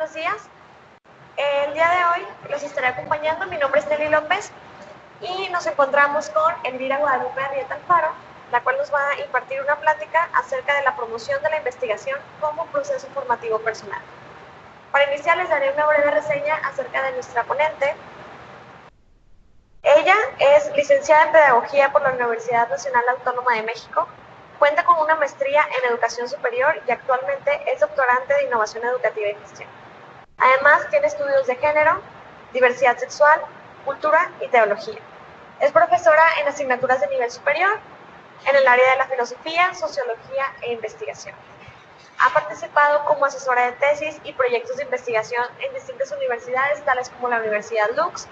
buenos días. El día de hoy los estaré acompañando. Mi nombre es Nelly López y nos encontramos con Elvira Guadalupe Arrieta Alfaro, la cual nos va a impartir una plática acerca de la promoción de la investigación como proceso formativo personal. Para iniciar les daré una breve reseña acerca de nuestra ponente. Ella es licenciada en Pedagogía por la Universidad Nacional Autónoma de México, cuenta con una maestría en Educación Superior y actualmente es doctorante de Innovación Educativa y Gestión. Además, tiene estudios de género, diversidad sexual, cultura y teología. Es profesora en asignaturas de nivel superior, en el área de la filosofía, sociología e investigación. Ha participado como asesora de tesis y proyectos de investigación en distintas universidades, tales como la Universidad Lux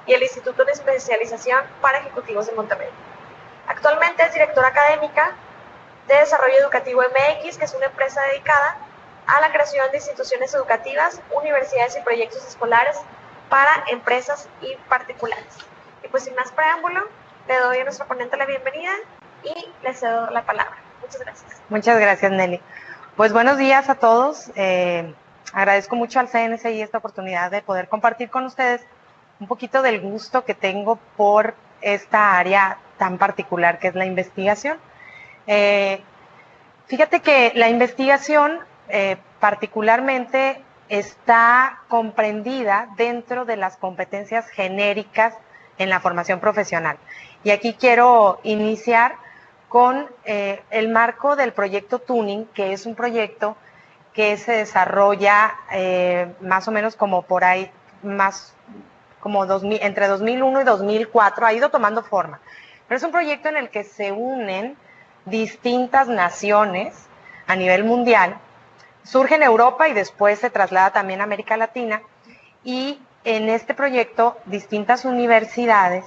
y el Instituto de Especialización para Ejecutivos de Monterrey. Actualmente es directora académica de Desarrollo Educativo MX, que es una empresa dedicada a la creación de instituciones educativas, universidades y proyectos escolares para empresas y particulares. Y pues sin más preámbulo, le doy a nuestra ponente la bienvenida y le cedo la palabra. Muchas gracias. Muchas gracias, Nelly. Pues buenos días a todos. Agradezco mucho al CNCI esta oportunidad de poder compartir con ustedes un poquito del gusto que tengo por esta área tan particular que es la investigación. Fíjate que la investigación particularmente está comprendida dentro de las competencias genéricas en la formación profesional. Y aquí quiero iniciar con el marco del proyecto Tuning, que es un proyecto que se desarrolla más o menos como por ahí, más como entre 2001 y 2004, ha ido tomando forma. Pero es un proyecto en el que se unen distintas naciones a nivel mundial, surge en Europa y después se traslada también a América Latina, y en este proyecto distintas universidades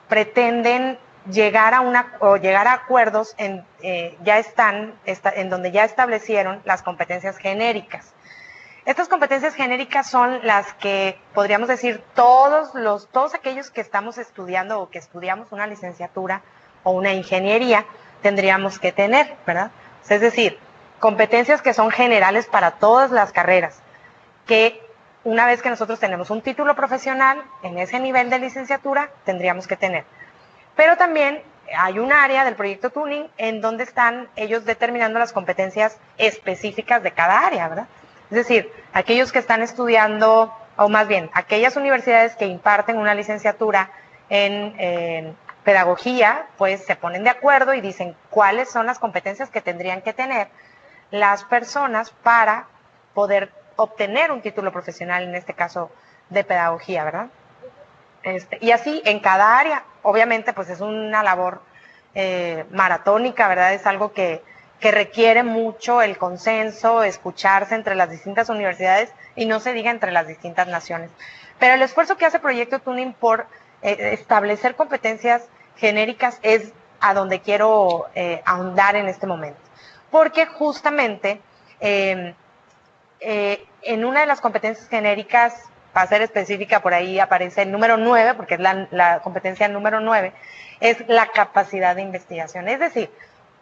pretenden llegar a acuerdos en donde ya establecieron las competencias genéricas. Estas competencias genéricas son las que podríamos decir todos aquellos que estamos estudiando o que estudiamos una licenciatura o una ingeniería tendríamos que tener, ¿verdad? Es decir, competencias que son generales para todas las carreras, que una vez que nosotros tenemos un título profesional en ese nivel de licenciatura tendríamos que tener. Pero también hay un área del proyecto Tuning en donde están ellos determinando las competencias específicas de cada área, ¿verdad? Es decir, aquellos que están estudiando, o más bien, aquellas universidades que imparten una licenciatura en pedagogía, pues se ponen de acuerdo y dicen cuáles son las competencias que tendrían que tener las personas para poder obtener un título profesional, en este caso de pedagogía, ¿verdad? Y así en cada área, obviamente pues es una labor maratónica, ¿verdad? Es algo que requiere mucho el consenso, escucharse entre las distintas universidades y no se diga entre las distintas naciones. Pero el esfuerzo que hace Proyecto Tuning por establecer competencias genéricas es a donde quiero ahondar en este momento. Porque justamente en una de las competencias genéricas, para ser específica, por ahí aparece el número 9, porque es la competencia número 9, es la capacidad de investigación. Es decir,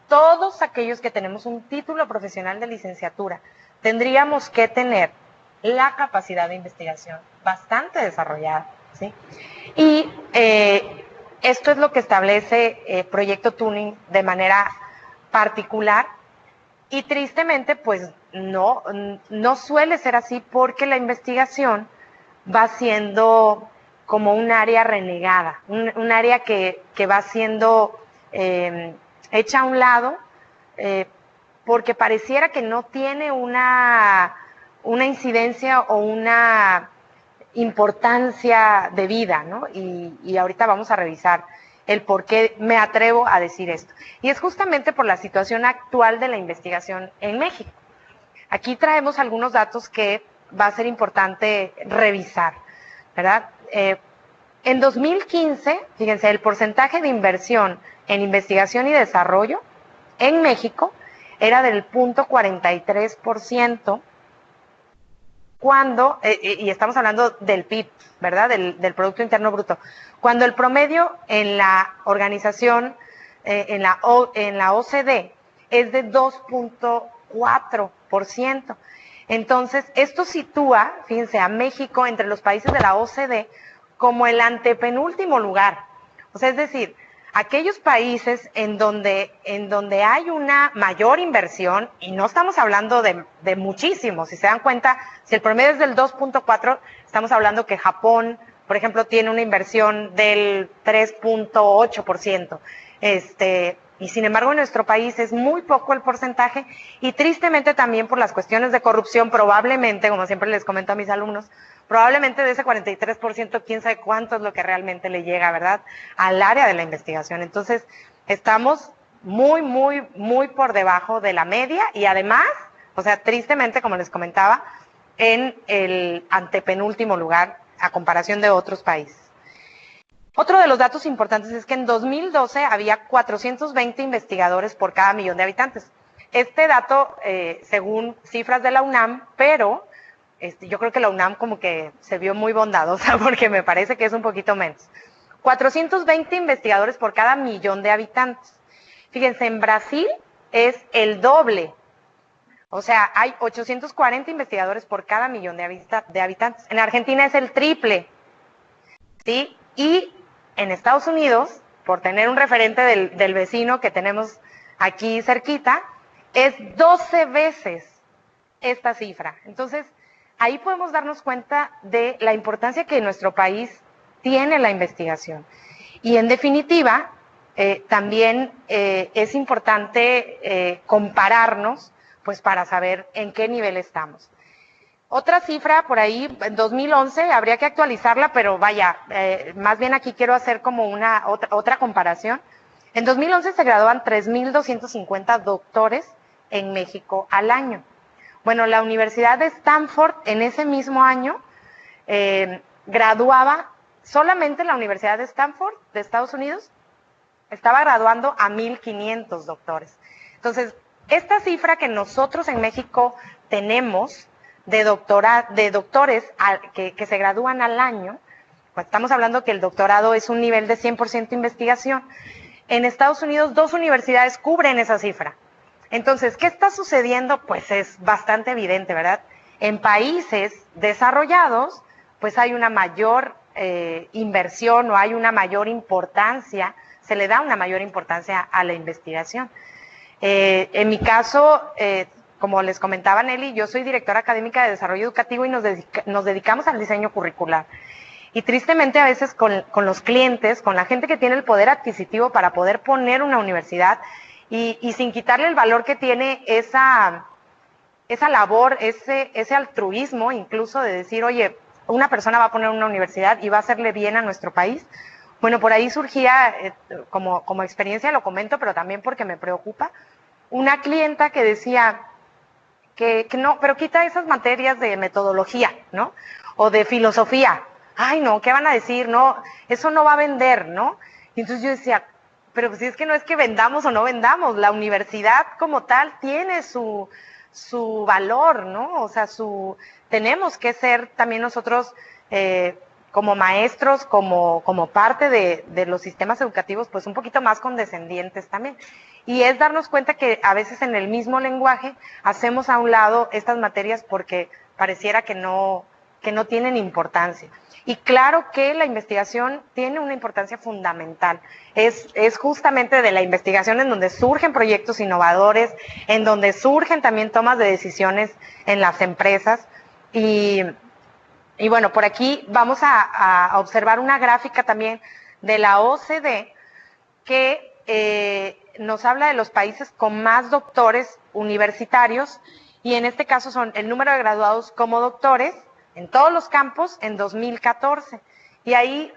todos aquellos que tenemos un título profesional de licenciatura tendríamos que tener la capacidad de investigación bastante desarrollada, ¿sí? Y esto es lo que establece Proyecto Tuning de manera particular y tristemente pues no suele ser así porque la investigación va siendo como un área renegada, un área que va siendo hecha a un lado porque pareciera que no tiene una incidencia o una importancia de vida, ¿no? Y ahorita vamos a revisar el por qué me atrevo a decir esto. Y es justamente por la situación actual de la investigación en México. Aquí traemos algunos datos que va a ser importante revisar, ¿verdad? En 2015, fíjense, el porcentaje de inversión en investigación y desarrollo en México era del 0.43%, cuando, y estamos hablando del PIB, ¿verdad? Del Producto Interno Bruto, cuando el promedio en la organización, en la OCDE, es de 2.4%. Entonces, esto sitúa, fíjense, a México entre los países de la OCDE como el antepenúltimo lugar. O sea, es decir, aquellos países en donde hay una mayor inversión, y no estamos hablando de muchísimo, si se dan cuenta, si el promedio es del 2.4, estamos hablando que Japón, por ejemplo, tiene una inversión del 3.8%. Y sin embargo en nuestro país es muy poco el porcentaje, y tristemente también por las cuestiones de corrupción, probablemente, como siempre les comento a mis alumnos, probablemente de ese 43%, quién sabe cuánto es lo que realmente le llega, ¿verdad?, al área de la investigación. Entonces, estamos muy, muy, muy por debajo de la media, y además, o sea, tristemente, como les comentaba, en el antepenúltimo lugar a comparación de otros países. Otro de los datos importantes es que en 2012 había 420 investigadores por cada millón de habitantes. Este dato, según cifras de la UNAM, pero yo creo que la UNAM como que se vio muy bondadosa, porque me parece que es un poquito menos. 420 investigadores por cada millón de habitantes. Fíjense, en Brasil es el doble. O sea, hay 840 investigadores por cada millón de habitantes. En Argentina es el triple, ¿sí? Y en Estados Unidos, por tener un referente del vecino que tenemos aquí cerquita, es 12 veces esta cifra. Entonces, ahí podemos darnos cuenta de la importancia que en nuestro país tiene la investigación. Y en definitiva, también es importante compararnos, pues para saber en qué nivel estamos. Otra cifra por ahí, en 2011, habría que actualizarla, pero vaya, más bien aquí quiero hacer como otra comparación. En 2011 se graduaban 3.250 doctores en México al año. Bueno, la Universidad de Stanford en ese mismo año graduaba, solamente la Universidad de Stanford de Estados Unidos estaba graduando a 1.500 doctores. Entonces, esta cifra que nosotros en México tenemos de doctores que se gradúan al año, pues estamos hablando que el doctorado es un nivel de 100% investigación. En Estados Unidos 2 universidades cubren esa cifra. Entonces, ¿qué está sucediendo? Pues es bastante evidente, ¿verdad? En países desarrollados, pues hay una mayor inversión, o hay una mayor importancia, se le da una mayor importancia a la investigación. En mi caso, como les comentaba Nelly, yo soy directora académica de desarrollo educativo y nos dedicamos al diseño curricular. Y tristemente a veces con los clientes, con la gente que tiene el poder adquisitivo para poder poner una universidad, y sin quitarle el valor que tiene esa labor, ese altruismo incluso de decir, oye, una persona va a poner una universidad y va a hacerle bien a nuestro país. Bueno, por ahí surgía, como experiencia lo comento, pero también porque me preocupa, una clienta que decía que no, pero quita esas materias de metodología, ¿no? O de filosofía. Ay, no, ¿qué van a decir? No, eso no va a vender, ¿no? Y entonces yo decía, pero si es que no es que vendamos o no vendamos, la universidad como tal tiene su valor, ¿no? O sea, tenemos que ser también nosotros como maestros, como parte de los sistemas educativos, pues un poquito más condescendientes también. Y es darnos cuenta que a veces en el mismo lenguaje hacemos a un lado estas materias porque pareciera que no tienen importancia. Y claro que la investigación tiene una importancia fundamental. Es justamente de la investigación en donde surgen proyectos innovadores, en donde surgen también tomas de decisiones en las empresas. Y bueno, por aquí vamos a observar una gráfica también de la OCDE que nos habla de los países con más doctores universitarios, y en este caso son el número de graduados como doctores en todos los campos en 2014. Y ahí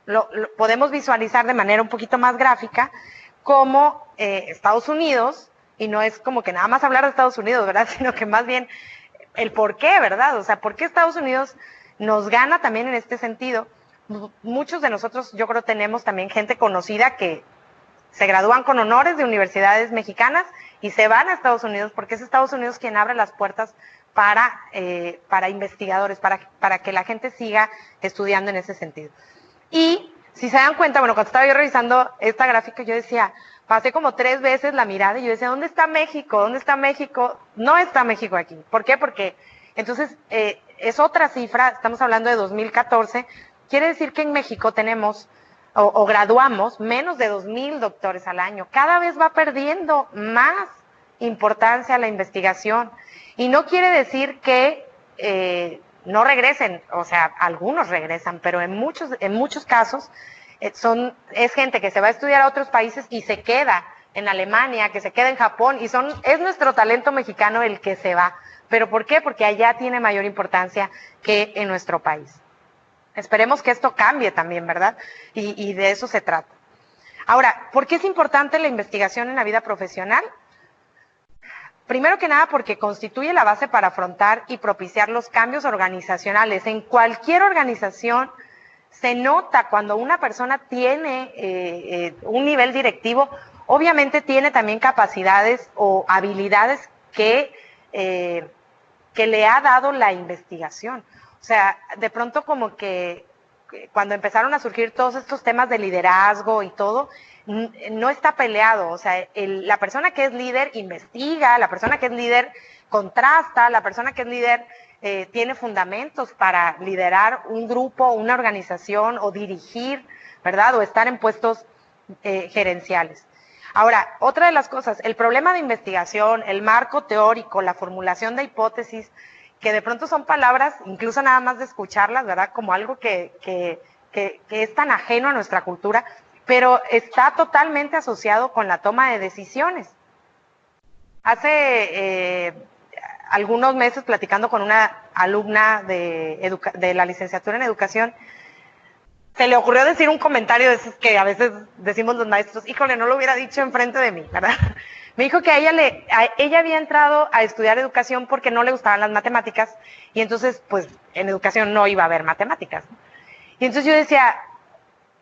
lo podemos visualizar de manera un poquito más gráfica cómo Estados Unidos, y no es como que nada más hablar de Estados Unidos, ¿verdad? Sino que más bien el por qué, ¿verdad? O sea, ¿por qué Estados Unidos nos gana también en este sentido? Muchos de nosotros, yo creo, tenemos también gente conocida que se gradúan con honores de universidades mexicanas y se van a Estados Unidos, porque es Estados Unidos quien abre las puertas para investigadores, para que la gente siga estudiando en ese sentido. Y Si se dan cuenta, bueno, cuando estaba yo revisando esta gráfica, yo decía, pasé como 3 veces la mirada y yo decía, ¿dónde está México? ¿Dónde está México? No está México aquí. ¿Por qué? Porque entonces es otra cifra, estamos hablando de 2014, quiere decir que en México tenemos o graduamos menos de 2,000 doctores al año. Cada vez va perdiendo más importancia la investigación. Y no quiere decir que no regresen, o sea, algunos regresan, pero en muchos casos es gente que se va a estudiar a otros países y se queda en Alemania, que se queda en Japón, y es nuestro talento mexicano el que se va. ¿Pero por qué? Porque allá tiene mayor importancia que en nuestro país. Esperemos que esto cambie también, ¿verdad? Y de eso se trata. Ahora, ¿por qué es importante la investigación en la vida profesional? Primero que nada, porque constituye la base para afrontar y propiciar los cambios organizacionales. En cualquier organización se nota cuando una persona tiene un nivel directivo, obviamente tiene también capacidades o habilidades que le ha dado la investigación. O sea, de pronto como que cuando empezaron a surgir todos estos temas de liderazgo y todo, no está peleado. O sea, la persona que es líder investiga, la persona que es líder contrasta, la persona que es líder tiene fundamentos para liderar un grupo, una organización o dirigir, ¿verdad? O estar en puestos gerenciales. Ahora, otra de las cosas, el problema de investigación, el marco teórico, la formulación de hipótesis, que de pronto son palabras, incluso nada más de escucharlas, ¿verdad? Como algo que es tan ajeno a nuestra cultura, pero está totalmente asociado con la toma de decisiones. Hace algunos meses, platicando con una alumna de la licenciatura en educación, se le ocurrió decir un comentario de esos que a veces decimos los maestros, híjole, no lo hubiera dicho enfrente de mí, ¿verdad? Me dijo que a ella había entrado a estudiar educación porque no le gustaban las matemáticas y entonces, pues, en educación no iba a haber matemáticas, ¿no? Y entonces yo decía,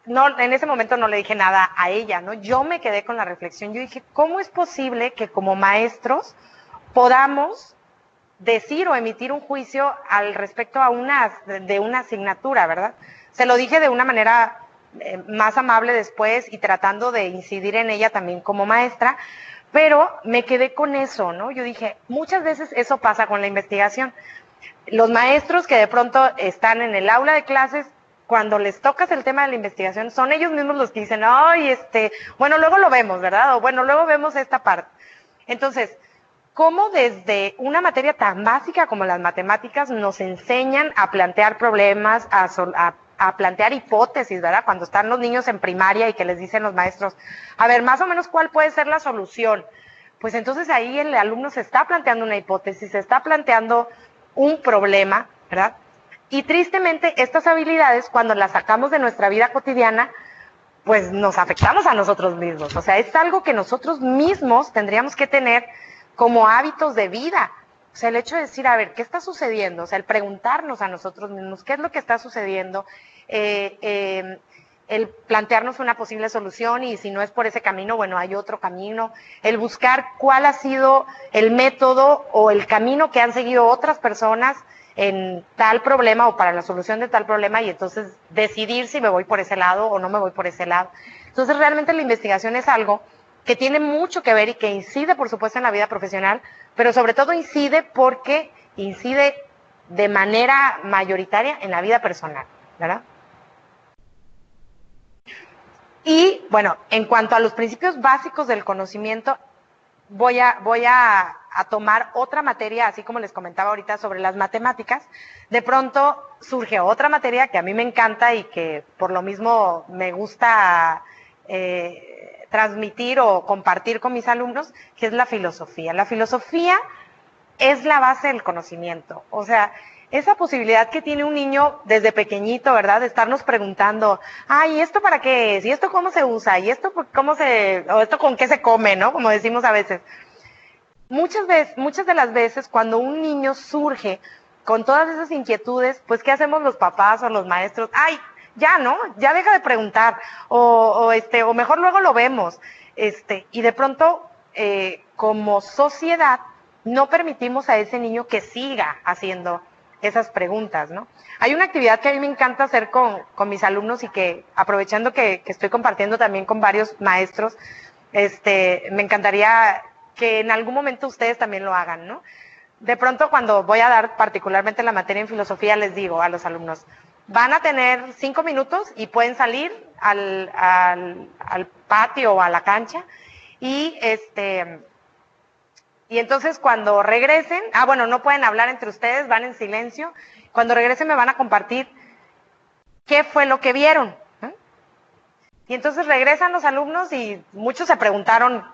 no, en ese momento no le dije nada a ella, ¿no? Yo me quedé con la reflexión, yo dije, ¿cómo es posible que como maestros podamos decir o emitir un juicio al respecto de una asignatura, ¿verdad? Se lo dije de una manera más amable después y tratando de incidir en ella también como maestra, pero me quedé con eso, ¿no? Yo dije, muchas veces eso pasa con la investigación. Los maestros que de pronto están en el aula de clases, cuando les tocas el tema de la investigación, son ellos mismos los que dicen, ay, bueno, luego lo vemos, ¿verdad? O bueno, luego vemos esta parte. Entonces, ¿cómo desde una materia tan básica como las matemáticas nos enseñan a plantear problemas, a plantear hipótesis, ¿verdad? Cuando están los niños en primaria y que les dicen los maestros, a ver, más o menos, ¿cuál puede ser la solución? Pues entonces ahí el alumno se está planteando una hipótesis, se está planteando un problema, ¿verdad? Y tristemente estas habilidades, cuando las sacamos de nuestra vida cotidiana, pues nos afectamos a nosotros mismos. O sea, es algo que nosotros mismos tendríamos que tener como hábitos de vida. O sea, el hecho de decir, a ver, ¿qué está sucediendo? O sea, el preguntarnos a nosotros mismos, ¿qué es lo que está sucediendo? El plantearnos una posible solución y si no es por ese camino, bueno, hay otro camino. El buscar cuál ha sido el método o el camino que han seguido otras personas en tal problema o para la solución de tal problema y entonces decidir si me voy por ese lado o no me voy por ese lado. Entonces, realmente la investigación es algo que tiene mucho que ver y que incide, por supuesto, en la vida profesional, pero sobre todo incide porque incide de manera mayoritaria en la vida personal, ¿verdad? Y, bueno, en cuanto a los principios básicos del conocimiento, voy a tomar otra materia, así como les comentaba ahorita sobre las matemáticas. De pronto surge otra materia que a mí me encanta y que por lo mismo me gusta transmitir o compartir con mis alumnos, que es la filosofía. La filosofía es la base del conocimiento. O sea, esa posibilidad que tiene un niño desde pequeñito, ¿verdad? De estarnos preguntando, ay, ¿y esto para qué es? ¿Y esto cómo se usa? ¿Y esto o esto con qué se come, ¿no? Como decimos a veces. Muchas de las veces cuando un niño surge con todas esas inquietudes, pues ¿qué hacemos los papás o los maestros? Ay, ya, ¿no? Ya deja de preguntar, o mejor luego lo vemos. Y de pronto, como sociedad, no permitimos a ese niño que siga haciendo esas preguntas, ¿no? Hay una actividad que a mí me encanta hacer con mis alumnos y que, aprovechando que estoy compartiendo también con varios maestros, me encantaría que en algún momento ustedes también lo hagan, ¿no? De pronto, cuando voy a dar particularmente la materia en filosofía, les digo a los alumnos, van a tener 5 minutos y pueden salir al patio o a la cancha y entonces cuando regresen, bueno, no pueden hablar entre ustedes, van en silencio, cuando regresen me van a compartir qué fue lo que vieron. Y entonces regresan los alumnos y muchos se preguntaron,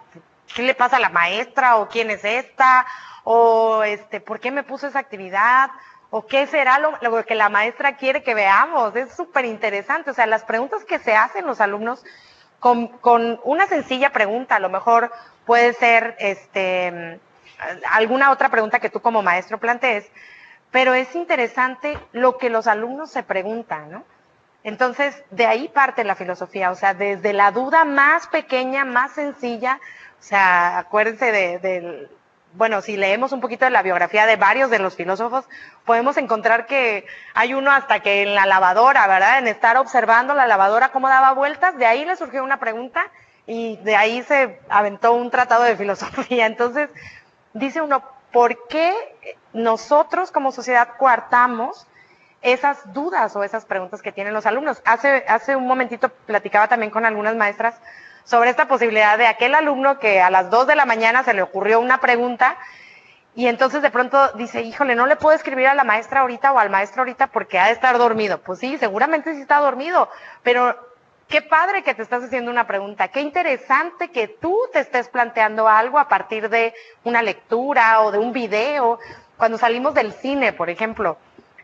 ¿qué le pasa a la maestra? ¿O quién es esta? ¿O por qué me puso esa actividad? ¿O qué será lo que la maestra quiere que veamos? Es súper interesante. O sea, las preguntas que se hacen los alumnos con una sencilla pregunta, a lo mejor puede ser alguna otra pregunta que tú como maestro plantees, pero es interesante lo que los alumnos se preguntan, ¿no? Entonces, de ahí parte la filosofía, o sea, desde la duda más pequeña, más sencilla, o sea, acuérdense bueno, si leemos un poquito de la biografía de varios de los filósofos, podemos encontrar que hay uno hasta que en la lavadora, ¿verdad? En estar observando la lavadora cómo daba vueltas, de ahí le surgió una pregunta y de ahí se aventó un tratado de filosofía. Entonces, dice uno, ¿por qué nosotros como sociedad coartamos esas dudas o esas preguntas que tienen los alumnos? Hace un momentito platicaba también con algunas maestras sobre esta posibilidad de aquel alumno que a las 2 de la mañana se le ocurrió una pregunta y entonces de pronto dice, híjole, no le puedo escribir a la maestra ahorita o al maestro ahorita porque ha de estar dormido. Pues sí, seguramente sí está dormido, pero qué padre que te estás haciendo una pregunta, qué interesante que tú te estés planteando algo a partir de una lectura o de un video. Cuando salimos del cine, por ejemplo,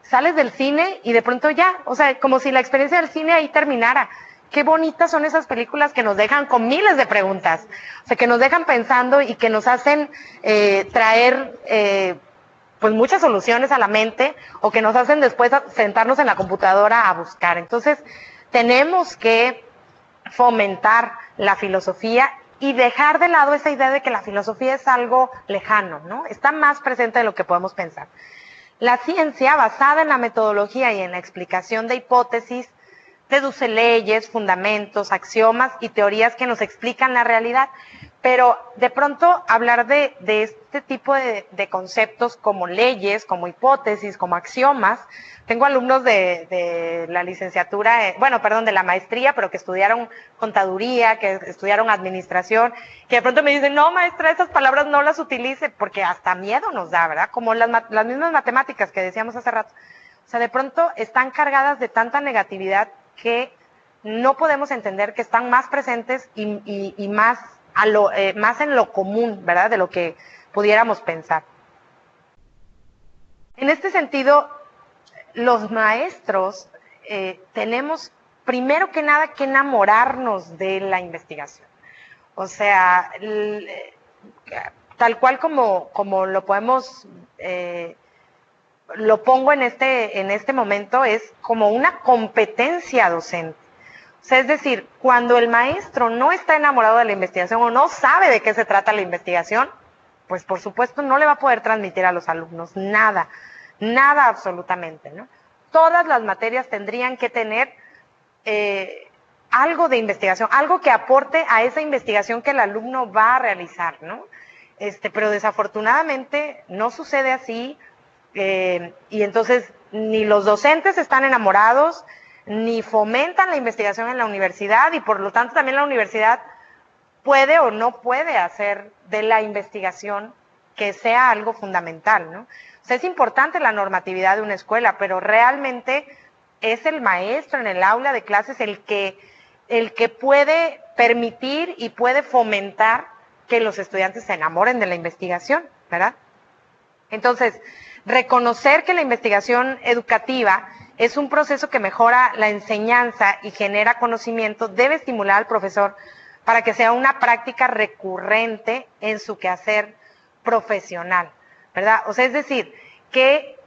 sales del cine y de pronto ya, o sea, como si la experiencia del cine ahí terminara. Qué bonitas son esas películas que nos dejan con miles de preguntas, o sea, que nos dejan pensando y que nos hacen traer pues muchas soluciones a la mente o que nos hacen después sentarnos en la computadora a buscar. Entonces, tenemos que fomentar la filosofía y dejar de lado esa idea de que la filosofía es algo lejano, ¿no? Está más presente de lo que podemos pensar. La ciencia, basada en la metodología y en la explicación de hipótesis, deduce leyes, fundamentos, axiomas y teorías que nos explican la realidad, pero de pronto hablar de este tipo de conceptos como leyes, como hipótesis, como axiomas. Tengo alumnos de la licenciatura, de la maestría, pero que estudiaron contaduría, que estudiaron administración, que de pronto me dicen, no maestra, esas palabras no las utilice, porque hasta miedo nos da, ¿verdad? Como las mismas matemáticas que decíamos hace rato. O sea, de pronto están cargadas de tanta negatividad que no podemos entender que están más presentes y más en lo común, ¿verdad? De lo que pudiéramos pensar. En este sentido, los maestros tenemos primero que nada que enamorarnos de la investigación. O sea, tal cual como lo podemos lo pongo en este momento, es como una competencia docente. O sea, es decir, cuando el maestro no está enamorado de la investigación o no sabe de qué se trata la investigación, pues por supuesto no le va a poder transmitir a los alumnos nada absolutamente, ¿no? Todas las materias tendrían que tener algo de investigación, algo que aporte a esa investigación que el alumno va a realizar, ¿no? Pero desafortunadamente no sucede así. Y entonces ni los docentes están enamorados, ni fomentan la investigación en la universidad y por lo tanto también la universidad puede o no puede hacer de la investigación que sea algo fundamental, ¿no? O sea, es importante la normatividad de una escuela, pero realmente es el maestro en el aula de clases el que puede permitir y puede fomentar que los estudiantes se enamoren de la investigación, ¿verdad? Entonces, reconocer que la investigación educativa es un proceso que mejora la enseñanza y genera conocimiento debe estimular al profesor para que sea una práctica recurrente en su quehacer profesional, ¿verdad? O sea, es decir, que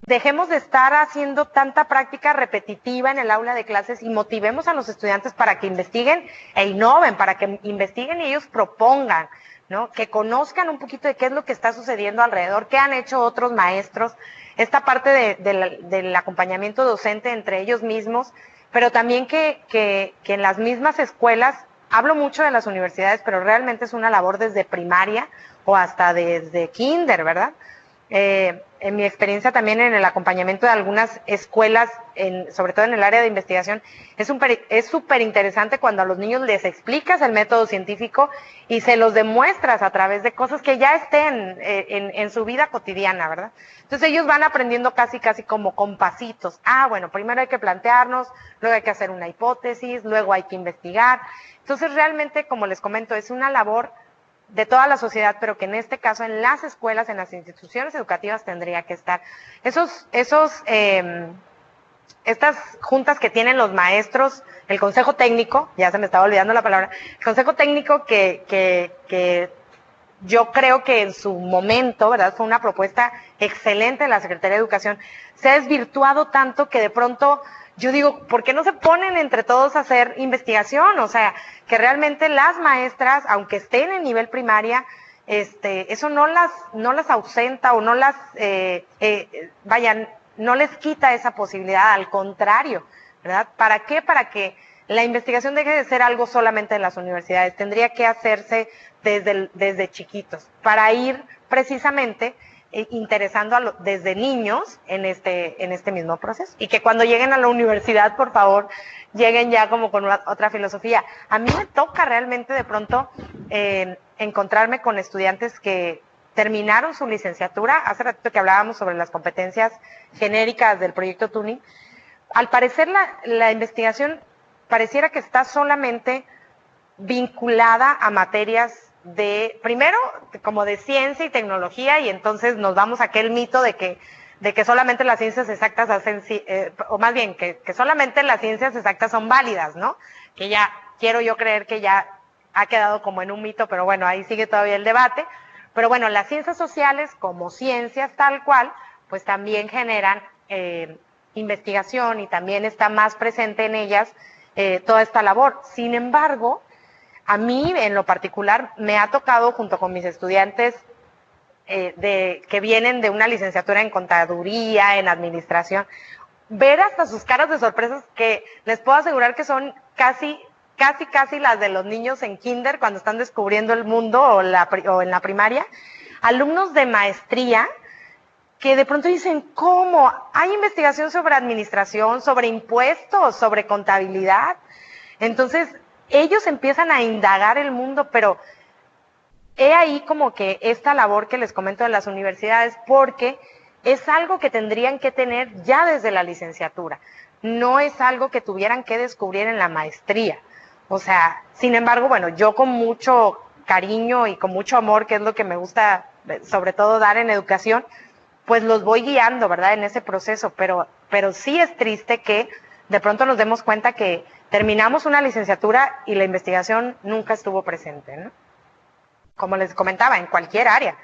dejemos de estar haciendo tanta práctica repetitiva en el aula de clases y motivemos a los estudiantes para que investiguen e innoven, para que investiguen y ellos propongan, ¿no? Que conozcan un poquito de qué es lo que está sucediendo alrededor, qué han hecho otros maestros, esta parte del acompañamiento docente entre ellos mismos, pero también que en las mismas escuelas, hablo mucho de las universidades, pero realmente es una labor desde primaria o hasta desde kinder, ¿verdad? En mi experiencia también en el acompañamiento de algunas escuelas, sobre todo en el área de investigación, es súper interesante cuando a los niños les explicas el método científico y se los demuestras a través de cosas que ya estén en su vida cotidiana, ¿verdad? Entonces ellos van aprendiendo casi como con pasitos. Bueno, primero hay que plantearnos, luego hay que hacer una hipótesis, luego hay que investigar. Entonces realmente, como les comento, es una labor de toda la sociedad, pero que en este caso en las escuelas, en las instituciones educativas tendría que estar. Estas juntas que tienen los maestros, el consejo técnico, ya se me estaba olvidando la palabra, el consejo técnico que yo creo que en su momento, ¿verdad? Fue una propuesta excelente de la Secretaría de Educación, se ha desvirtuado tanto que de pronto yo digo, ¿por qué no se ponen entre todos a hacer investigación? O sea, que realmente las maestras, aunque estén en nivel primaria, eso no las ausenta o no no les quita esa posibilidad, al contrario, ¿verdad? ¿Para qué? Para que la investigación deje de ser algo solamente de las universidades, tendría que hacerse desde chiquitos, para ir precisamente interesando desde niños en este mismo proceso. Y que cuando lleguen a la universidad, por favor, lleguen ya como con otra filosofía. A mí me toca realmente de pronto encontrarme con estudiantes que terminaron su licenciatura. Hace ratito que hablábamos sobre las competencias genéricas del proyecto Tuning. Al parecer la investigación pareciera que está solamente vinculada a materias primero, como de ciencia y tecnología, y entonces nos vamos a aquel mito de que solamente las ciencias exactas hacen, o más bien, que solamente las ciencias exactas son válidas, ¿no? Que ya, quiero yo creer que ya ha quedado como en un mito, pero bueno, ahí sigue todavía el debate. Pero bueno, las ciencias sociales, como ciencias tal cual, pues también generan investigación y también está más presente en ellas toda esta labor. Sin embargo, a mí, en lo particular, me ha tocado, junto con mis estudiantes que vienen de una licenciatura en contaduría, en administración, ver hasta sus caras de sorpresas que les puedo asegurar que son casi las de los niños en kinder cuando están descubriendo el mundo o en la primaria. Alumnos de maestría que de pronto dicen, ¿cómo? Hay investigación sobre administración, sobre impuestos, sobre contabilidad. Entonces, ellos empiezan a indagar el mundo, pero he ahí como que esta labor que les comento de las universidades, porque es algo que tendrían que tener ya desde la licenciatura, no es algo que tuvieran que descubrir en la maestría. O sea, sin embargo, bueno, yo con mucho cariño y con mucho amor, que es lo que me gusta sobre todo dar en educación, pues los voy guiando, ¿verdad?, en ese proceso, pero sí es triste que de pronto nos demos cuenta que terminamos una licenciatura y la investigación nunca estuvo presente, ¿no? Como les comentaba, en cualquier área.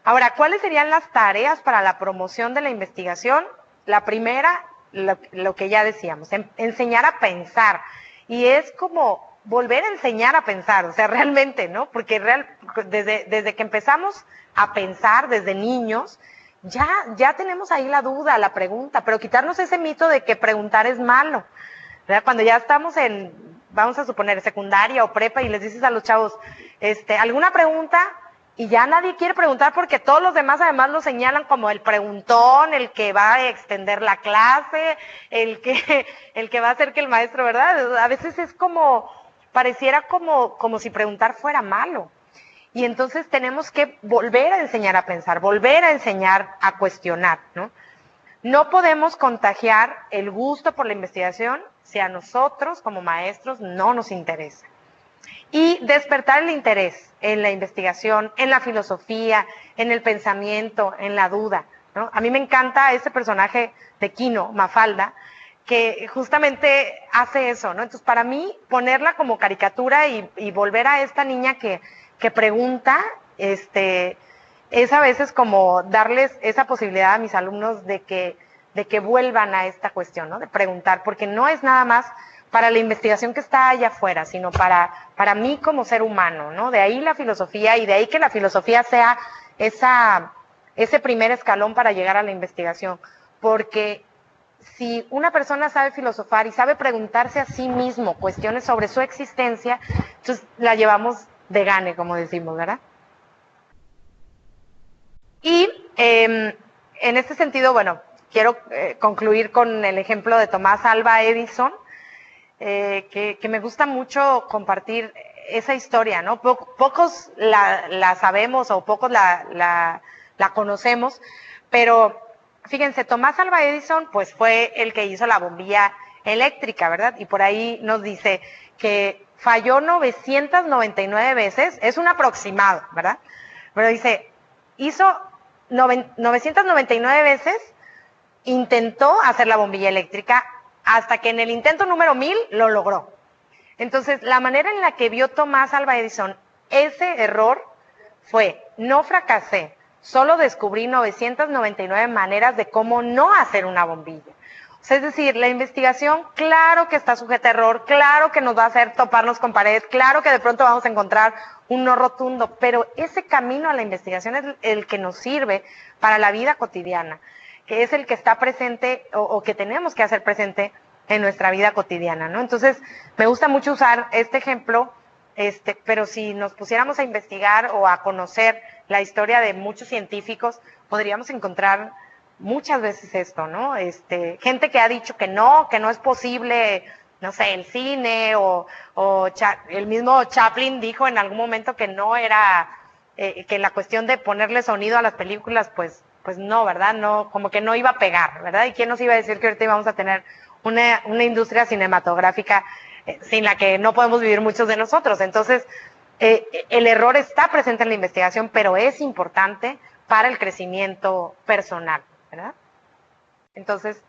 Ahora, ¿cuáles serían las tareas para la promoción de la investigación? La primera, lo que ya decíamos, enseñar a pensar. Y es como volver a enseñar a pensar, o sea, realmente, ¿no? Porque desde que empezamos a pensar, desde niños, ya tenemos ahí la duda, la pregunta, pero quitarnos ese mito de que preguntar es malo, ¿verdad? Cuando ya estamos vamos a suponer, secundaria o prepa y les dices a los chavos, ¿alguna pregunta? Y ya nadie quiere preguntar porque todos los demás además lo señalan como el preguntón, el que va a extender la clase, el que va a hacer que el maestro, ¿verdad? A veces es pareciera como si preguntar fuera malo. Y entonces tenemos que volver a enseñar a pensar, volver a enseñar a cuestionar, ¿no? No podemos contagiar el gusto por la investigación si a nosotros como maestros no nos interesa. Y despertar el interés en la investigación, en la filosofía, en el pensamiento, en la duda, ¿no? A mí me encanta ese personaje de Quino, Mafalda, que justamente hace eso, ¿no? Entonces, para mí, ponerla como caricatura y volver a esta niña que pregunta, es a veces como darles esa posibilidad a mis alumnos de que vuelvan a esta cuestión, ¿no? De preguntar, porque no es nada más para la investigación que está allá afuera, sino para mí como ser humano, ¿no? De ahí la filosofía y de ahí que la filosofía sea ese primer escalón para llegar a la investigación. Porque si una persona sabe filosofar y sabe preguntarse a sí mismo cuestiones sobre su existencia, entonces la llevamos de gane, como decimos, ¿verdad? Y en este sentido, bueno, quiero concluir con el ejemplo de Tomás Alva Edison, que me gusta mucho compartir esa historia, ¿no? Pocos la sabemos o pocos la conocemos, pero fíjense, Tomás Alva Edison pues fue el que hizo la bombilla eléctrica, ¿verdad? Y por ahí nos dice que falló 999 veces, es un aproximado, ¿verdad? Pero dice, hizo 999 veces, intentó hacer la bombilla eléctrica hasta que en el intento número 1000 lo logró. Entonces, la manera en la que vio Tomás Alva Edison ese error fue, no fracasé, solo descubrí 999 maneras de cómo no hacer una bombilla. O sea, es decir, la investigación, claro que está sujeta a error, claro que nos va a hacer toparnos con pared, claro que de pronto vamos a encontrar un no rotundo, pero ese camino a la investigación es el que nos sirve para la vida cotidiana, que es el que está presente o que tenemos que hacer presente en nuestra vida cotidiana, ¿no? Entonces, me gusta mucho usar este ejemplo, pero si nos pusiéramos a investigar o a conocer la historia de muchos científicos, podríamos encontrar muchas veces esto, ¿no? Gente que ha dicho que no es posible, no sé, el cine el mismo Chaplin dijo en algún momento que no era, que la cuestión de ponerle sonido a las películas, pues no, ¿verdad? No, como que no iba a pegar, ¿verdad? ¿Y quién nos iba a decir que ahorita íbamos a tener una industria cinematográfica sin la que no podemos vivir muchos de nosotros? Entonces, el error está presente en la investigación, pero es importante para el crecimiento personal, ¿verdad? Entonces,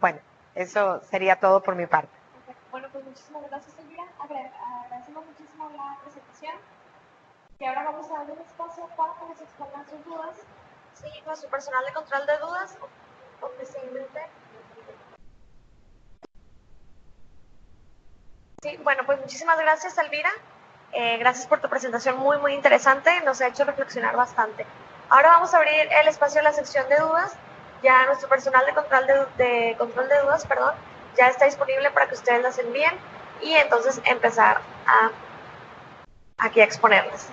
bueno, eso sería todo por mi parte. Bueno, pues muchísimas gracias, Elvira. Agradecemos muchísimo la presentación. Y ahora vamos a darle un espacio para que nos expongan sus dudas. Sí, nuestro personal de control de dudas, oficialmente. Sí, bueno, pues muchísimas gracias, Elvira. Gracias por tu presentación muy, muy interesante. Nos ha hecho reflexionar bastante. Ahora vamos a abrir el espacio de la sección de dudas. Ya nuestro personal de control de dudas, ya está disponible para que ustedes las envíen y entonces empezar aquí a exponerlas.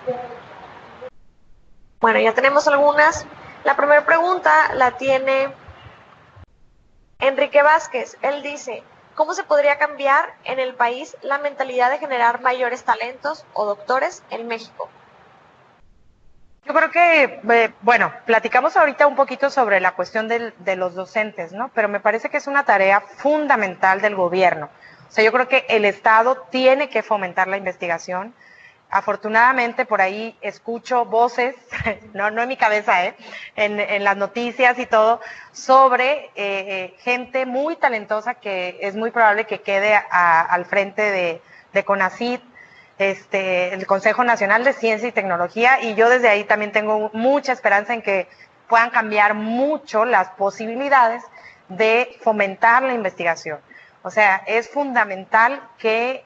Bueno, ya tenemos algunas. La primera pregunta la tiene Enrique Vázquez. Él dice, ¿cómo se podría cambiar en el país la mentalidad de generar mayores talentos o doctores en México? Yo creo que, bueno, platicamos ahorita un poquito sobre la cuestión de los docentes, ¿no? Pero me parece que es una tarea fundamental del gobierno. O sea, yo creo que el Estado tiene que fomentar la investigación. Afortunadamente, por ahí escucho voces, no en mi cabeza, en las noticias y todo, sobre gente muy talentosa que es muy probable que quede al frente de CONACYT, el Consejo Nacional de Ciencia y Tecnología, y yo desde ahí también tengo mucha esperanza en que puedan cambiar mucho las posibilidades de fomentar la investigación. O sea, es fundamental que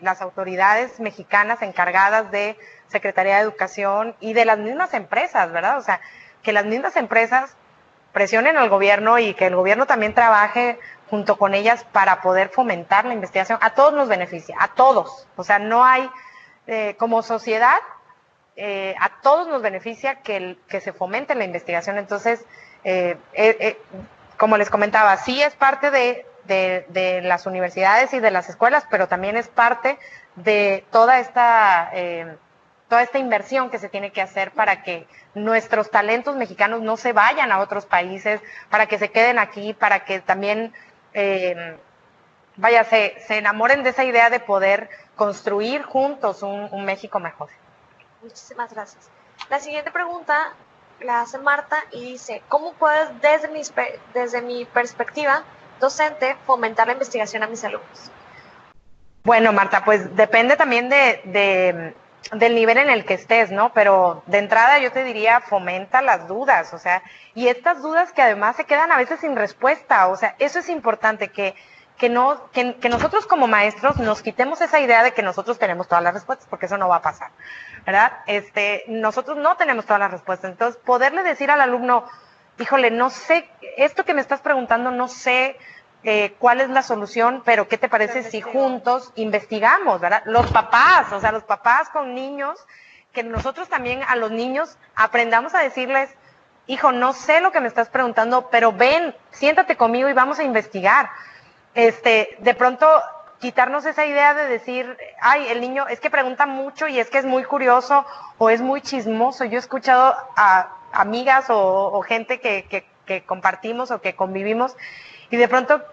las autoridades mexicanas encargadas de Secretaría de Educación y de las mismas empresas, ¿verdad? O sea, que las mismas empresas presionen al gobierno y que el gobierno también trabaje junto con ellas para poder fomentar la investigación. A todos nos beneficia, a todos. O sea, no hay, como sociedad, a todos nos beneficia que se fomente la investigación. Entonces, como les comentaba, sí es parte de las universidades y de las escuelas, pero también es parte de toda esta inversión que se tiene que hacer para que nuestros talentos mexicanos no se vayan a otros países, para que se queden aquí, para que también se enamoren de esa idea de poder construir juntos un México mejor. Muchísimas gracias. La siguiente pregunta la hace Marta y dice, ¿cómo puedes desde mi perspectiva docente fomentar la investigación a mis alumnos? Bueno, Marta, pues depende también del nivel en el que estés, ¿no? Pero de entrada yo te diría, fomenta las dudas, o sea, y estas dudas que además se quedan a veces sin respuesta, o sea, eso es importante, que que nosotros como maestros nos quitemos esa idea de que nosotros tenemos todas las respuestas, porque eso no va a pasar, ¿verdad? Nosotros no tenemos todas las respuestas. Entonces, poderle decir al alumno, híjole, no sé, esto que me estás preguntando, no sé cuál es la solución, pero ¿qué te parece si juntos investigamos, ¿verdad? Los papás con niños, que nosotros también a los niños aprendamos a decirles, hijo, no sé lo que me estás preguntando, pero ven, siéntate conmigo y vamos a investigar. De pronto quitarnos esa idea de decir, ay, el niño es que pregunta mucho y es que es muy curioso o es muy chismoso. Yo he escuchado a amigas o gente que compartimos o que convivimos y de pronto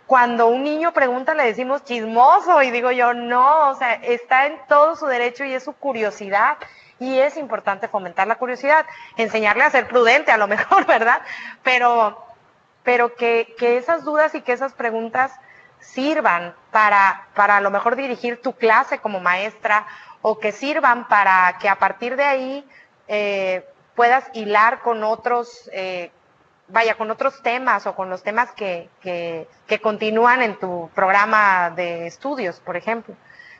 cuando un niño pregunta le decimos chismoso y digo yo, no, o sea, está en todo su derecho y es su curiosidad. Y es importante fomentar la curiosidad, enseñarle a ser prudente a lo mejor, ¿verdad? Pero que esas dudas y que esas preguntas sirvan para a lo mejor dirigir tu clase como maestra o que sirvan para que a partir de ahí puedas hilar con otros, con otros temas o con los temas que continúan en tu programa de estudios, por ejemplo.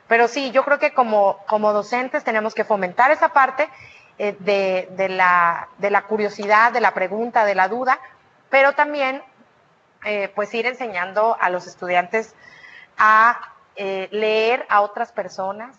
Pero sí, yo creo que como docentes tenemos que fomentar esa parte de la curiosidad, de la pregunta, de la duda, pero también pues ir enseñando a los estudiantes a leer a otras personas,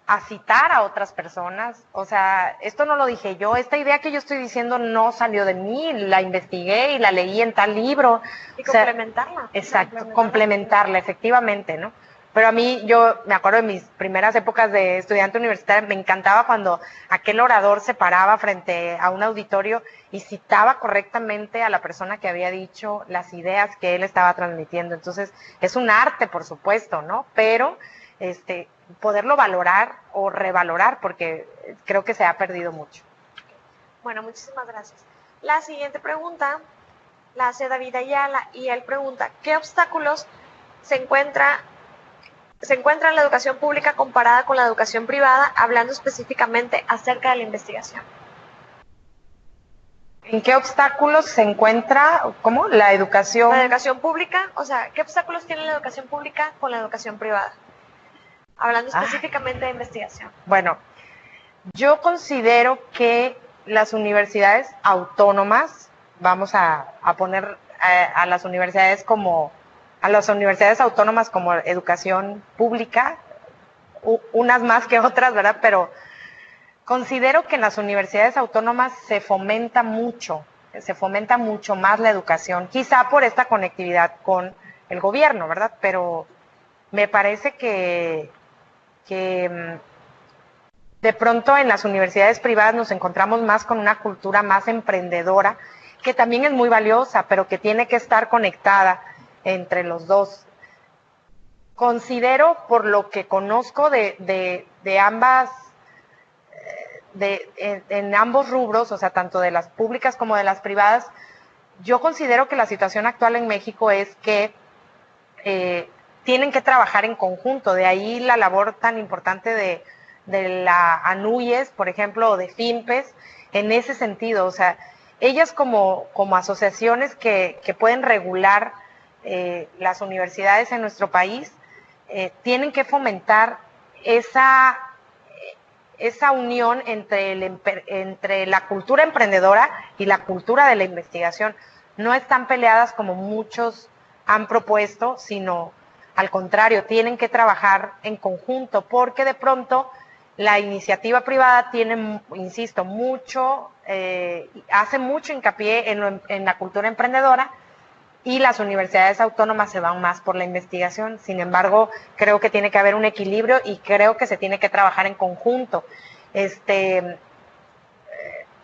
a citar a otras personas. O sea, esto no lo dije yo, esta idea que yo estoy diciendo no salió de mí, la investigué y la leí en tal libro. Y complementarla. Exacto, complementarla, efectivamente, ¿no? Pero a mí, yo me acuerdo de mis primeras épocas de estudiante universitario, me encantaba cuando aquel orador se paraba frente a un auditorio y citaba correctamente a la persona que había dicho las ideas que él estaba transmitiendo. Entonces, es un arte, por supuesto, ¿no? Pero, poderlo valorar o revalorar, porque creo que se ha perdido mucho. Bueno, muchísimas gracias. La siguiente pregunta la hace David Ayala y él pregunta, ¿qué obstáculos se encuentra en la educación pública comparada con la educación privada, hablando específicamente acerca de la investigación? ¿En qué obstáculos se encuentra, cómo, la educación? La educación pública, o sea, ¿qué obstáculos tiene la educación pública con la educación privada? Hablando específicamente de investigación. Bueno, yo considero que las universidades autónomas, vamos a poner a las universidades autónomas como educación pública, unas más que otras, ¿verdad? Pero considero que en las universidades autónomas se fomenta mucho más la educación, quizá por esta conectividad con el gobierno, ¿verdad? Pero me parece que de pronto en las universidades privadas nos encontramos más con una cultura más emprendedora, que también es muy valiosa, pero que tiene que estar conectada entre los dos. Considero, por lo que conozco de ambas, en ambos rubros, o sea, tanto de las públicas como de las privadas, yo considero que la situación actual en México es que tienen que trabajar en conjunto, de ahí la labor tan importante de la ANUYES, por ejemplo, o de FIMPES, en ese sentido, o sea, ellas como asociaciones que pueden regular las universidades en nuestro país, tienen que fomentar esa unión entre la cultura emprendedora y la cultura de la investigación. No están peleadas como muchos han propuesto, sino al contrario, tienen que trabajar en conjunto, porque de pronto la iniciativa privada tiene, insisto, hace mucho hincapié en la cultura emprendedora, y las universidades autónomas se van más por la investigación. Sin embargo, creo que tiene que haber un equilibrio y creo que se tiene que trabajar en conjunto.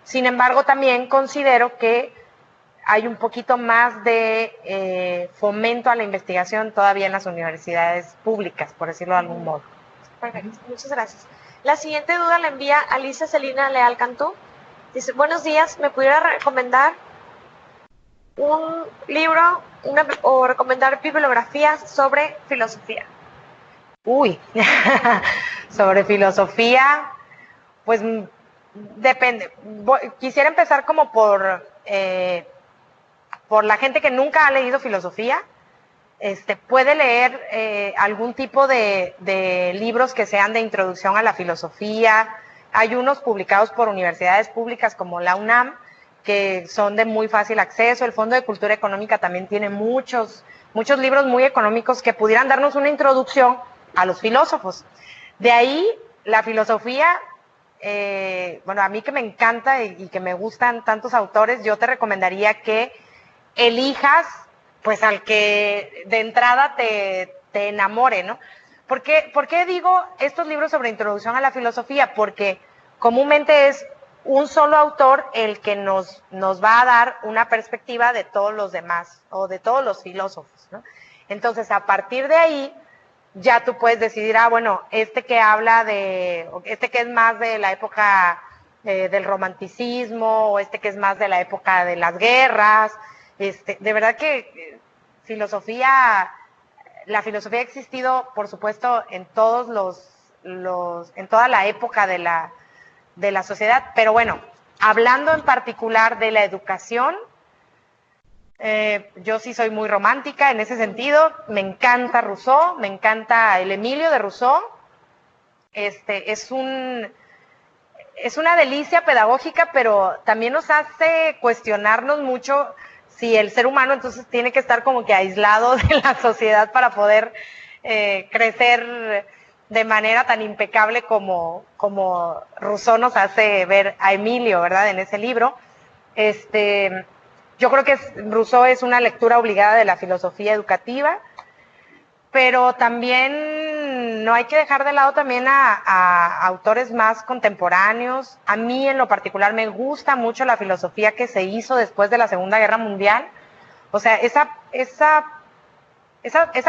Sin embargo, también considero que hay un poquito más de fomento a la investigación todavía en las universidades públicas, por decirlo de algún modo. Perfecto, muchas gracias. La siguiente duda la envía Alicia Celina Leal Cantú. Dice, buenos días, ¿me pudiera recomendar un libro o recomendar bibliografías sobre filosofía? Uy, sobre filosofía, pues depende. Quisiera empezar como por la gente que nunca ha leído filosofía. puede leer algún tipo de libros que sean de introducción a la filosofía. Hay unos publicados por universidades públicas como la UNAM, que son de muy fácil acceso. El Fondo de Cultura Económica también tiene muchos libros muy económicos que pudieran darnos una introducción a los filósofos. De ahí, la filosofía, bueno, a mí que me encanta y que me gustan tantos autores, yo te recomendaría que elijas pues al que de entrada te enamore, ¿no? ¿Por qué digo estos libros sobre introducción a la filosofía? Porque comúnmente es un solo autor el que nos va a dar una perspectiva de todos los demás o de todos los filósofos, ¿no? Entonces, a partir de ahí, ya tú puedes decidir, bueno, que habla que es más de la época del romanticismo, o que es más de la época de las guerras. De verdad que la filosofía ha existido, por supuesto, en todos en toda la época de la sociedad, pero bueno, hablando en particular de la educación, yo sí soy muy romántica en ese sentido. Me encanta Rousseau, me encanta el Emilio de Rousseau. Es una delicia pedagógica, pero también nos hace cuestionarnos mucho si el ser humano entonces tiene que estar como que aislado de la sociedad para poder crecer de manera tan impecable como Rousseau nos hace ver a Emilio, ¿verdad? En ese libro. Yo creo que Rousseau es una lectura obligada de la filosofía educativa, pero también no hay que dejar de lado también a autores más contemporáneos. A mí en lo particular me gusta mucho la filosofía que se hizo después de la Segunda Guerra Mundial. O sea, esa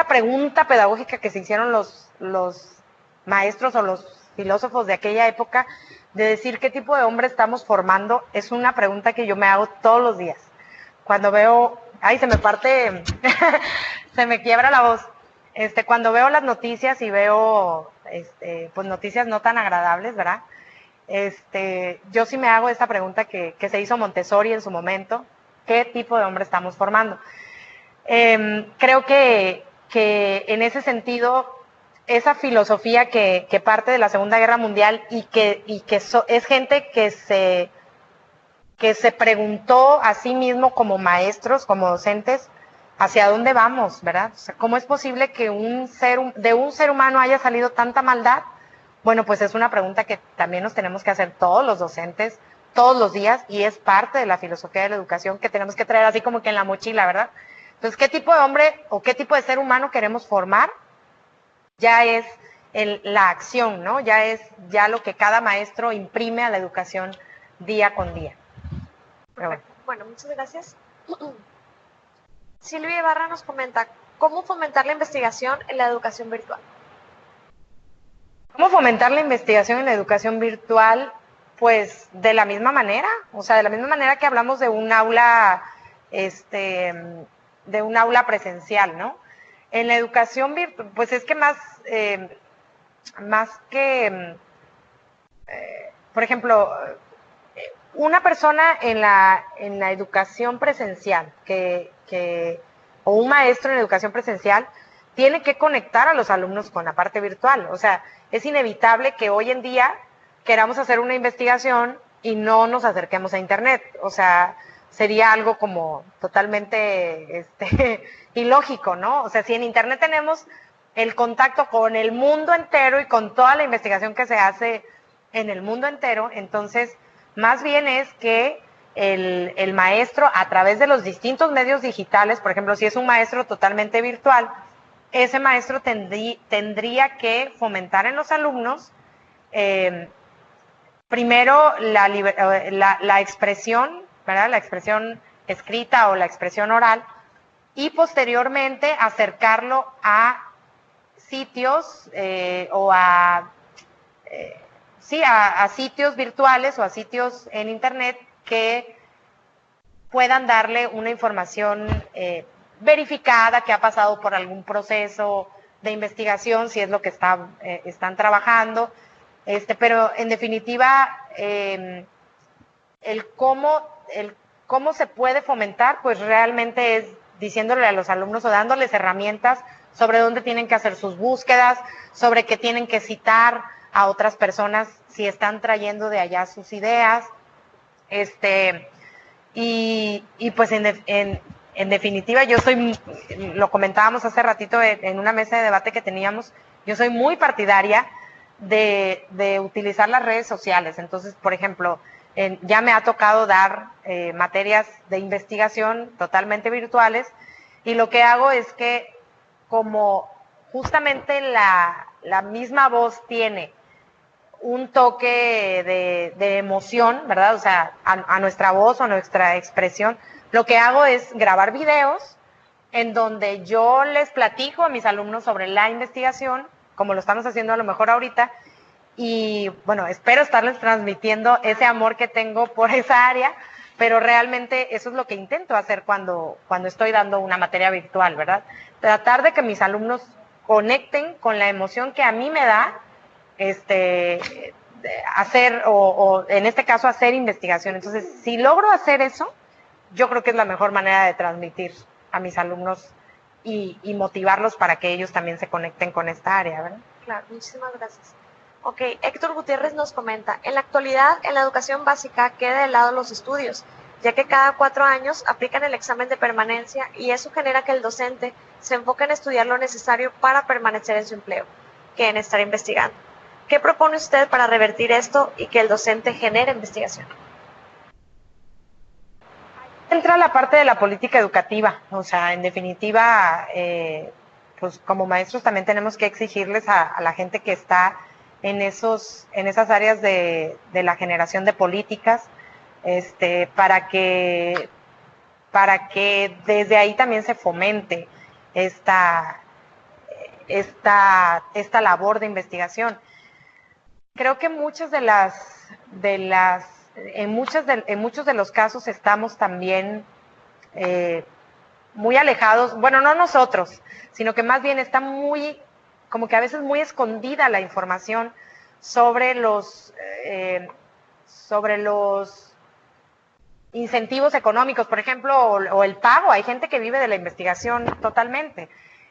pregunta pedagógica que se hicieron los maestros o los filósofos de aquella época, de decir qué tipo de hombre estamos formando, es una pregunta que yo me hago todos los días. Cuando veo, se me parte, se me quiebra la voz. Cuando veo las noticias y veo, pues noticias no tan agradables, ¿verdad? Yo sí me hago esta pregunta que se hizo Montessori en su momento: ¿qué tipo de hombre estamos formando? Creo que en ese sentido, esa filosofía que parte de la Segunda Guerra Mundial y que es gente que se preguntó a sí mismo como maestros, como docentes, hacia dónde vamos, ¿verdad? O sea, ¿cómo es posible que de un ser humano haya salido tanta maldad? Bueno, pues es una pregunta que también nos tenemos que hacer todos los docentes, todos los días, y es parte de la filosofía de la educación que tenemos que traer así como que en la mochila, ¿verdad? Entonces, ¿qué tipo de hombre o qué tipo de ser humano queremos formar? Ya es la acción, ¿no? Ya lo que cada maestro imprime a la educación día con día. Bueno, muchas gracias. Silvia Ibarra nos comenta: ¿cómo fomentar la investigación en la educación virtual? ¿Cómo fomentar la investigación en la educación virtual? Pues de la misma manera, o sea, de la misma manera que hablamos de un aula, presencial, ¿no? En la educación virtual, pues es que más que, por ejemplo, una persona en la educación presencial, o un maestro en educación presencial, tiene que conectar a los alumnos con la parte virtual. O sea, es inevitable que hoy en día queramos hacer una investigación y no nos acerquemos a Internet. O sea, sería algo como totalmente ilógico, ¿no? O sea, si en Internet tenemos el contacto con el mundo entero y con toda la investigación que se hace en el mundo entero, entonces más bien es que el maestro, a través de los distintos medios digitales, por ejemplo, si es un maestro totalmente virtual, ese maestro tendría que fomentar en los alumnos primero la expresión, ¿verdad? La expresión escrita o la expresión oral, y posteriormente acercarlo a sitios o a sitios virtuales o a sitios en Internet que puedan darle una información verificada, que ha pasado por algún proceso de investigación, si es lo que están trabajando. Pero en definitiva, el cómo se puede fomentar, pues realmente es diciéndole a los alumnos o dándoles herramientas sobre dónde tienen que hacer sus búsquedas, sobre qué tienen que citar a otras personas si están trayendo de allá sus ideas, y pues en definitiva lo comentábamos hace ratito en una mesa de debate que teníamos, yo soy muy partidaria de utilizar las redes sociales. Entonces, por ejemplo, ya me ha tocado dar materias de investigación totalmente virtuales, y lo que hago es que, como justamente la misma voz tiene un toque de emoción, ¿verdad? O sea, a nuestra voz o a nuestra expresión, lo que hago es grabar videos en donde yo les platico a mis alumnos sobre la investigación, como lo estamos haciendo a lo mejor ahorita, y bueno, espero estarles transmitiendo ese amor que tengo por esa área, pero realmente eso es lo que intento hacer cuando estoy dando una materia virtual, ¿verdad? Tratar de que mis alumnos conecten con la emoción que a mí me da hacer, o en este caso hacer investigación. Entonces, si logro hacer eso, yo creo que es la mejor manera de transmitir a mis alumnos y motivarlos para que ellos también se conecten con esta área, ¿verdad? Claro, muchísimas gracias. Ok, Héctor Gutiérrez nos comenta, en la actualidad en la educación básica queda de lado los estudios, ya que cada 4 años aplican el examen de permanencia y eso genera que el docente se enfoque en estudiar lo necesario para permanecer en su empleo, que en estar investigando. ¿Qué propone usted para revertir esto y que el docente genere investigación? Entra la parte de la política educativa, o sea, en definitiva, pues como maestros también tenemos que exigirles a la gente que está en esas áreas de la generación de políticas, para que desde ahí también se fomente esta labor de investigación. Creo que en muchos de los casos estamos también muy alejados, bueno, no nosotros, sino que más bien está como que a veces muy escondida la información sobre los incentivos económicos, por ejemplo, o el pago. Hay gente que vive de la investigación totalmente,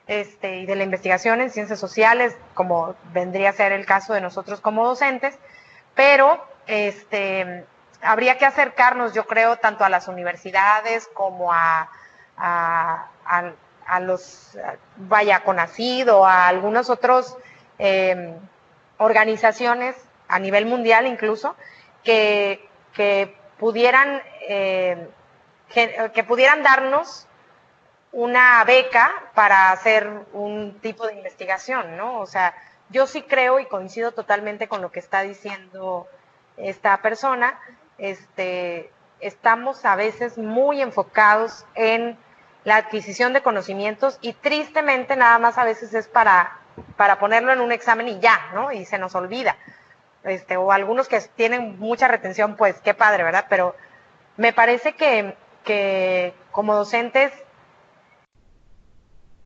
y de la investigación en ciencias sociales, como vendría a ser el caso de nosotros como docentes, pero habría que acercarnos, yo creo, tanto a las universidades como a los, CONACYT o a algunas otras organizaciones a nivel mundial incluso, que pudieran darnos una beca para hacer un tipo de investigación, ¿no? O sea, yo sí creo y coincido totalmente con lo que está diciendo esta persona. Estamos a veces muy enfocados en la adquisición de conocimientos y tristemente nada más a veces es para ponerlo en un examen y ya, ¿no? Y se nos olvida. O algunos que tienen mucha retención, pues qué padre, ¿verdad? Pero me parece que como docentes,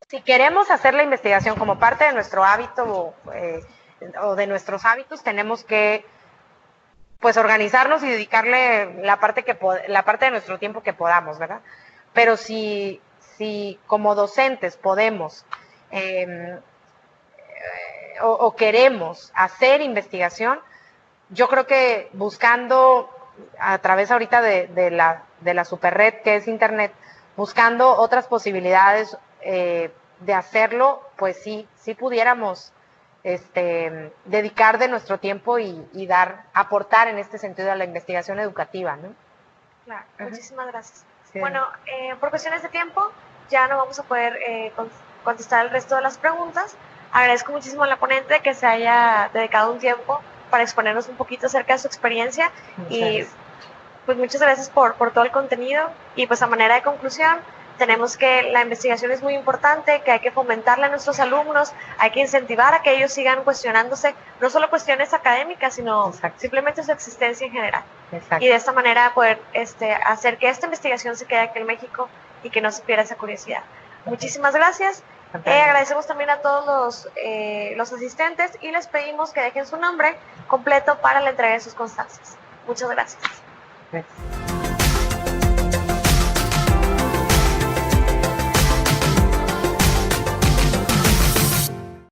si queremos hacer la investigación como parte de nuestro hábito o de nuestros hábitos, tenemos que pues organizarnos y dedicarle la parte de nuestro tiempo que podamos, ¿verdad? Pero si como docentes podemos o queremos hacer investigación, yo creo que buscando a través ahorita de la superred que es Internet, buscando otras posibilidades de hacerlo, pues sí pudiéramos dedicar de nuestro tiempo y aportar en este sentido a la investigación educativa, ¿no? Claro, muchísimas gracias. Sí. Bueno, por cuestiones de tiempo ya no vamos a poder contestar el resto de las preguntas. Agradezco muchísimo a la ponente que se haya dedicado un tiempo para exponernos un poquito acerca de su experiencia. Pues muchas gracias por todo el contenido. Y pues a manera de conclusión, tenemos que la investigación es muy importante, que hay que fomentarla a nuestros alumnos, hay que incentivar a que ellos sigan cuestionándose, no solo cuestiones académicas, sino simplemente su existencia en general. Y de esta manera poder hacer que esta investigación se quede aquí en México y que no se pierda esa curiosidad. Muchísimas gracias. Agradecemos también a todos los asistentes y les pedimos que dejen su nombre completo para la entrega de sus constancias. Muchas gracias.